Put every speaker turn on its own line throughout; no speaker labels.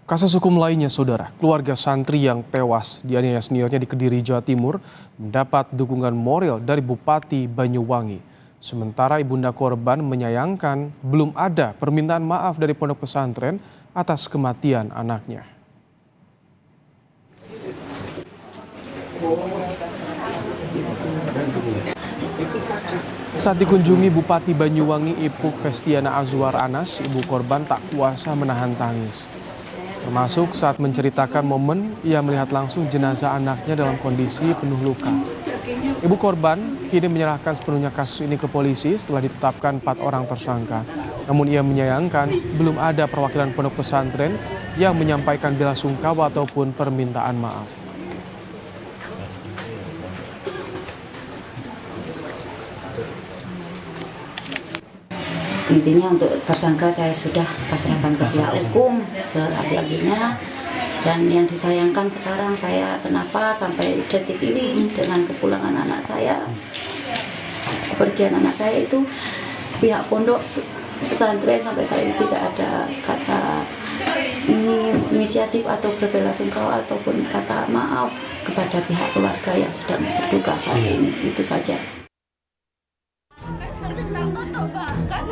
Kasus hukum lainnya, saudara, keluarga santri yang tewas dianiaya seniornya di Kediri, Jawa Timur mendapat dukungan moral dari Bupati Banyuwangi. Sementara ibunda korban menyayangkan belum ada permintaan maaf dari pondok pesantren atas kematian anaknya. Saat dikunjungi Bupati Banyuwangi Ipuk Festiana Azwar Anas, ibu korban tak kuasa menahan tangis. Termasuk saat menceritakan momen ia melihat langsung jenazah anaknya dalam kondisi penuh luka. Ibu korban kini menyerahkan sepenuhnya kasus ini ke polisi setelah ditetapkan 4 orang tersangka. Namun ia menyayangkan belum ada perwakilan pondok pesantren yang menyampaikan bela sungkawa ataupun permintaan maaf.
Intinya untuk tersangka saya sudah pasrahkan ke pihak hukum seadil-adilnya, dan yang disayangkan sekarang saya kenapa sampai detik ini dengan kepulangan anak saya, kepergian anak saya itu pihak pondok pesantren sampai saya tidak ada kata inisiatif atau berbelasungkawa ataupun kata maaf kepada pihak keluarga yang sedang berduka saat ini. Itu saja.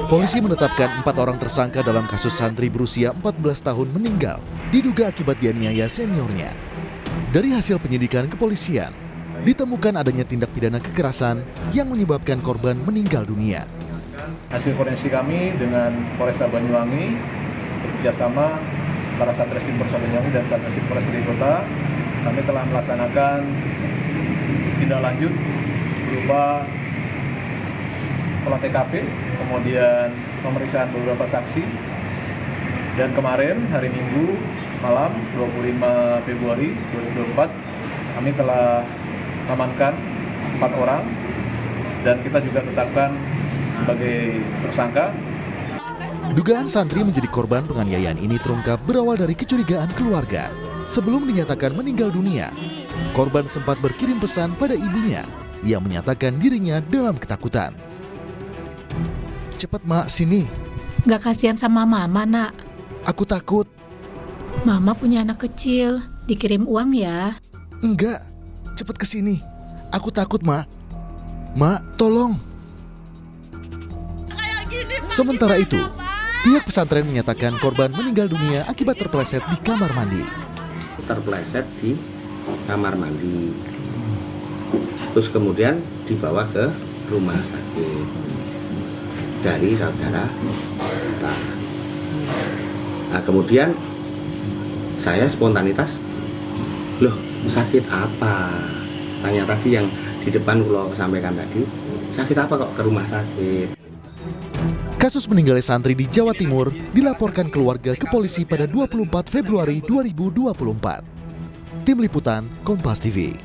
Polisi menetapkan 4 orang tersangka dalam kasus santri berusia 14 tahun meninggal diduga akibat dianiaya seniornya. Dari hasil penyidikan kepolisian, ditemukan adanya tindak pidana kekerasan yang menyebabkan korban meninggal dunia.
Hasil forensik kami dengan Polresta Banyuwangi bekerjasama antara Satreskrim Polres Banyuwangi dan Satreskrim Polres Kediri Kota, kami telah melaksanakan tindak lanjut berupa olah TKP, kemudian pemeriksaan beberapa saksi, dan kemarin hari Minggu malam 25 Februari 2024 kami telah mengamankan 4 orang dan kita juga tetapkan sebagai tersangka.
Dugaan santri menjadi korban penganiayaan ini terungkap berawal dari kecurigaan keluarga. Sebelum dinyatakan meninggal dunia, korban sempat berkirim pesan pada ibunya yang menyatakan dirinya dalam ketakutan. "Cepat mak, sini.
Gak kasihan sama mama, nak.
Aku takut."
Mama punya anak kecil, dikirim uang ya.
"Enggak, cepat ke sini. Aku takut, mak. Mak, tolong." Sementara itu, pihak pesantren menyatakan korban meninggal dunia akibat terpeleset di kamar mandi.
Terpeleset di kamar mandi. Terus kemudian dibawa ke rumah sakit dari saudara kita. Nah, kemudian saya spontanitas, loh sakit apa? Tanya tadi yang di depan kalau sampaikan tadi, sakit apa kok ke rumah sakit?
Kasus meninggalnya santri di Jawa Timur dilaporkan keluarga ke polisi pada 24 Februari 2024. Tim Liputan Kompas TV.